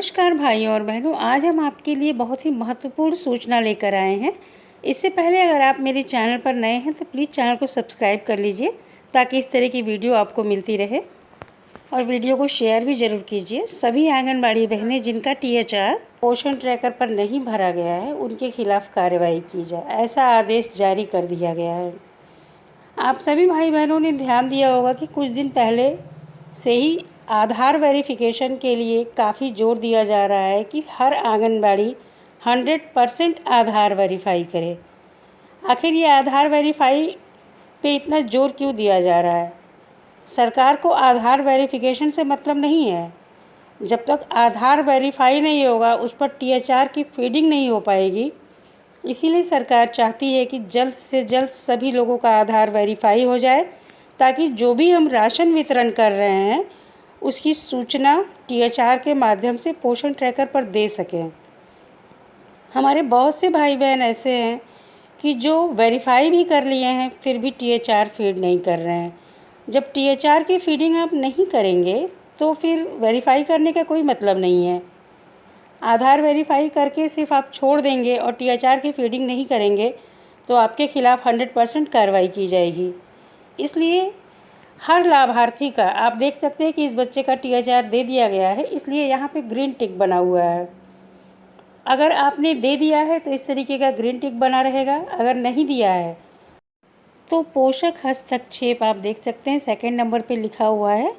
नमस्कार भाइयों और बहनों, आज हम आपके लिए बहुत ही महत्वपूर्ण सूचना लेकर आए हैं। इससे पहले अगर आप मेरे चैनल पर नए हैं तो प्लीज़ चैनल को सब्सक्राइब कर लीजिए ताकि इस तरह की वीडियो आपको मिलती रहे, और वीडियो को शेयर भी ज़रूर कीजिए। सभी आंगनबाड़ी बहनें जिनका THR पोषण ट्रैकर पर नहीं भरा गया है उनके खिलाफ कार्रवाई की जाए, ऐसा आदेश जारी कर दिया गया है। आप सभी भाई बहनों ने ध्यान दिया होगा कि कुछ दिन पहले से ही आधार वेरिफिकेशन के लिए काफ़ी जोर दिया जा रहा है कि हर आंगनबाड़ी 100% आधार वेरीफाई करे। आखिर ये आधार वेरीफाई पे इतना जोर क्यों दिया जा रहा है? सरकार को आधार वेरिफिकेशन से मतलब नहीं है। जब तक आधार वेरीफाई नहीं होगा उस पर THR की फीडिंग नहीं हो पाएगी। इसीलिए सरकार चाहती है कि जल्द से जल्द सभी लोगों का आधार वेरीफाई हो जाए, ताकि जो भी हम राशन वितरण कर रहे हैं उसकी सूचना THR के माध्यम से पोषण ट्रैकर पर दे सकें। हमारे बहुत से भाई बहन ऐसे हैं कि जो वेरीफाई भी कर लिए हैं फिर भी THR फीड नहीं कर रहे हैं। जब THR की फीडिंग आप नहीं करेंगे तो फिर वेरीफाई करने का कोई मतलब नहीं है। आधार वेरीफाई करके सिर्फ आप छोड़ देंगे और THR की फीडिंग नहीं करेंगे तो आपके खिलाफ 100% कार्रवाई की जाएगी। इसलिए हर लाभार्थी का, आप देख सकते हैं कि इस बच्चे का THR दे दिया गया है, इसलिए यहाँ पे ग्रीन टिक बना हुआ है। अगर आपने दे दिया है तो इस तरीके का ग्रीन टिक बना रहेगा। अगर नहीं दिया है तो पोषक हस्तक्षेप, आप देख सकते हैं सेकंड नंबर पे लिखा हुआ है,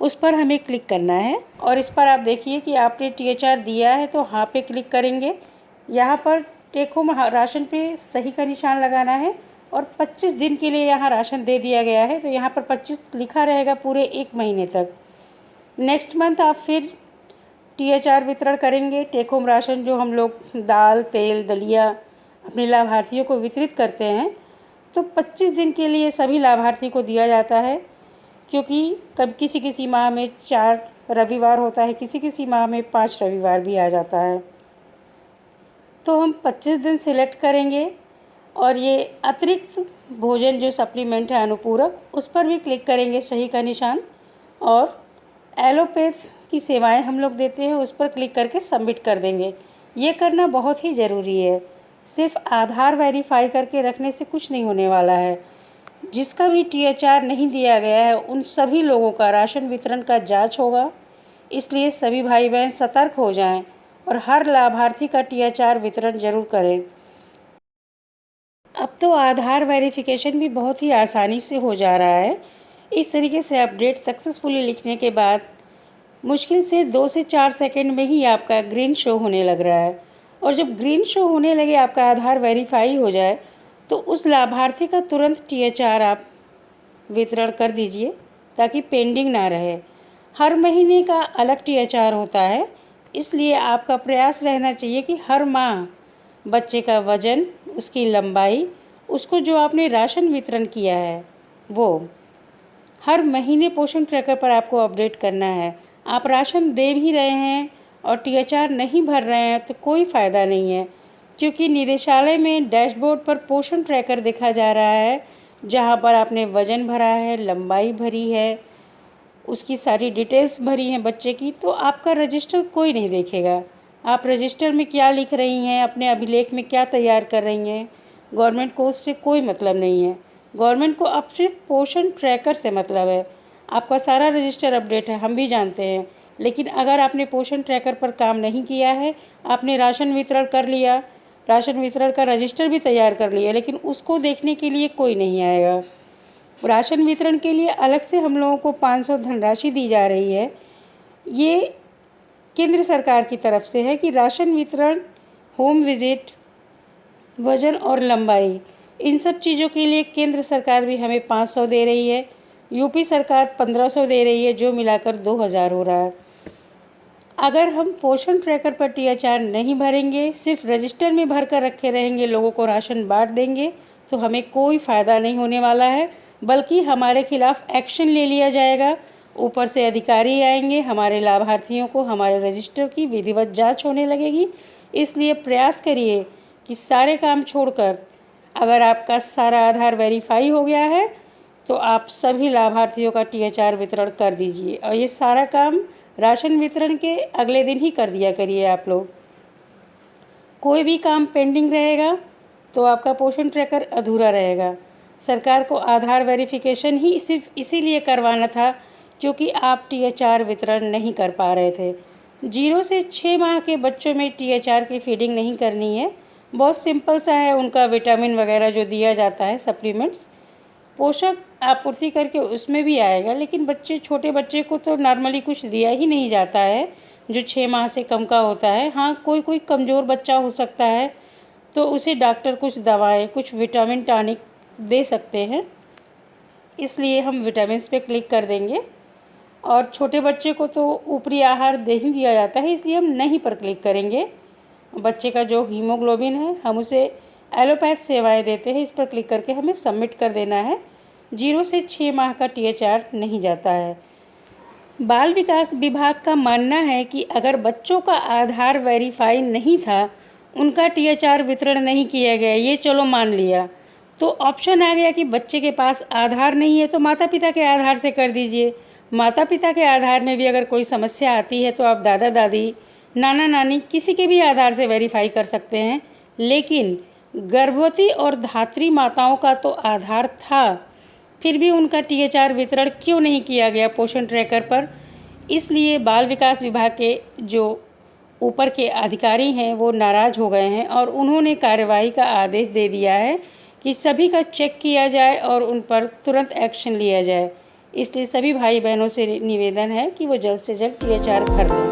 उस पर हमें क्लिक करना है। और इस पर आप देखिए कि आपने THR दिया है तो हाँ पे क्लिक करेंगे। यहाँ पर टेक होम राशन पे सही का निशान लगाना है और 25 दिन के लिए यहाँ राशन दे दिया गया है तो यहाँ पर 25 लिखा रहेगा पूरे 1 महीने तक। नेक्स्ट मंथ आप फिर THR वितरण करेंगे। टेक होम राशन जो हम लोग दाल, तेल, दलिया अपने लाभार्थियों को वितरित करते हैं तो 25 दिन के लिए सभी लाभार्थी को दिया जाता है, क्योंकि कब किसी माह में 4 रविवार होता है, किसी माह में 5 रविवार भी आ जाता है। तो हम 25 दिन सिलेक्ट करेंगे और ये अतिरिक्त भोजन जो सप्लीमेंट है अनुपूरक, उस पर भी क्लिक करेंगे सही का निशान, और एलोपैथ की सेवाएं हम लोग देते हैं उस पर क्लिक करके सबमिट कर देंगे। ये करना बहुत ही ज़रूरी है। सिर्फ आधार वेरीफाई करके रखने से कुछ नहीं होने वाला है। जिसका भी THR नहीं दिया गया है उन सभी लोगों का राशन वितरण का जांच होगा। इसलिए सभी भाई बहन सतर्क हो जाएं और हर लाभार्थी का THR वितरण ज़रूर करें। अब तो आधार वेरिफिकेशन भी बहुत ही आसानी से हो जा रहा है। इस तरीके से अपडेट सक्सेसफुली लिखने के बाद मुश्किल से 2 से 4 सेकंड में ही आपका ग्रीन शो होने लग रहा है। और जब ग्रीन शो होने लगे, आपका आधार वेरीफाई हो जाए, तो उस लाभार्थी का तुरंत THR आप वितरण कर दीजिए ताकि पेंडिंग ना रहे। हर महीने का अलग THR होता है, इसलिए आपका प्रयास रहना चाहिए कि हर माह बच्चे का वज़न, उसकी लंबाई, उसको जो आपने राशन वितरण किया है वो हर महीने पोषण ट्रैकर पर आपको अपडेट करना है। आप राशन दे भी रहे हैं और THR नहीं भर रहे हैं तो कोई फ़ायदा नहीं है, क्योंकि निदेशालय में डैशबोर्ड पर पोषण ट्रैकर देखा जा रहा है, जहां पर आपने वज़न भरा है, लंबाई भरी है, उसकी सारी डिटेल्स भरी हैं बच्चे की, तो आपका रजिस्टर कोई नहीं देखेगा। आप रजिस्टर में क्या लिख रही हैं, अपने अभिलेख में क्या तैयार कर रही हैं, गवर्नमेंट को उससे कोई मतलब नहीं है। गवर्नमेंट को अब सिर्फ पोषण ट्रैकर से मतलब है। आपका सारा रजिस्टर अपडेट है, हम भी जानते हैं, लेकिन अगर आपने पोषण ट्रैकर पर काम नहीं किया है, आपने राशन वितरण कर लिया, राशन वितरण का रजिस्टर भी तैयार कर लिया, लेकिन उसको देखने के लिए कोई नहीं आएगा। राशन वितरण के लिए अलग से हम लोगों को 500 धनराशि दी जा रही है। ये केंद्र सरकार की तरफ से है कि राशन वितरण, होम विजिट, वज़न और लंबाई, इन सब चीज़ों के लिए केंद्र सरकार भी हमें 500 दे रही है। यूपी सरकार 1500 दे रही है, जो मिलाकर 2000 हो रहा है। अगर हम पोषण ट्रैकर पर THR नहीं भरेंगे, सिर्फ रजिस्टर में भर कर रखे रहेंगे, लोगों को राशन बांट देंगे, तो हमें कोई फ़ायदा नहीं होने वाला है, बल्कि हमारे खिलाफ एक्शन ले लिया जाएगा। ऊपर से अधिकारी आएंगे, हमारे लाभार्थियों को हमारे रजिस्टर की विधिवत जांच होने लगेगी। इसलिए प्रयास करिए कि सारे काम छोड़कर, अगर आपका सारा आधार वेरीफाई हो गया है तो आप सभी लाभार्थियों का THR वितरण कर दीजिए। और ये सारा काम राशन वितरण के अगले दिन ही कर दिया करिए आप लोग। कोई भी काम पेंडिंग रहेगा तो आपका पोषण ट्रैकर अधूरा रहेगा। सरकार को आधार वेरिफिकेशन ही सिर्फ इसीलिए करवाना था क्योंकि आप THR वितरण नहीं कर पा रहे थे। 0 से 6 माह के बच्चों में THR की फीडिंग नहीं करनी है। बहुत सिंपल सा है, उनका विटामिन वगैरह जो दिया जाता है सप्लीमेंट्स, पोषक आपूर्ति करके उसमें भी आएगा। लेकिन छोटे बच्चे को तो नॉर्मली कुछ दिया ही नहीं जाता है जो 6 माह से कम का होता है। हाँ, कोई कमज़ोर बच्चा हो सकता है तो उसे डॉक्टर कुछ दवाएं, कुछ विटामिन टॉनिक दे सकते हैं, इसलिए हम विटामिन्स पे क्लिक कर देंगे। और छोटे बच्चे को तो ऊपरी आहार दे ही दिया जाता है, इसलिए हम नहीं पर क्लिक करेंगे। बच्चे का जो हीमोग्लोबिन है हम उसे एलोपैथ सेवाएं देते हैं, इस पर क्लिक करके हमें सबमिट कर देना है। 0 से 6 माह का THR नहीं जाता है। बाल विकास विभाग का मानना है कि अगर बच्चों का आधार वेरीफाई नहीं था, उनका THR वितरण नहीं किया गया, ये चलो मान लिया, तो ऑप्शन आ गया कि बच्चे के पास आधार नहीं है तो माता पिता के आधार से कर दीजिए। माता पिता के आधार में भी अगर कोई समस्या आती है तो आप दादा दादी, नाना नानी किसी के भी आधार से वेरीफाई कर सकते हैं। लेकिन गर्भवती और धात्री माताओं का तो आधार था, फिर भी उनका THR वितरण क्यों नहीं किया गया पोषण ट्रैकर पर? इसलिए बाल विकास विभाग के जो ऊपर के अधिकारी हैं वो नाराज़ हो गए हैं और उन्होंने कार्यवाही का आदेश दे दिया है कि सभी का चेक किया जाए और उन पर तुरंत एक्शन लिया जाए। इसलिए सभी भाई बहनों से निवेदन है कि वो जल्द से जल्द THR भर लें।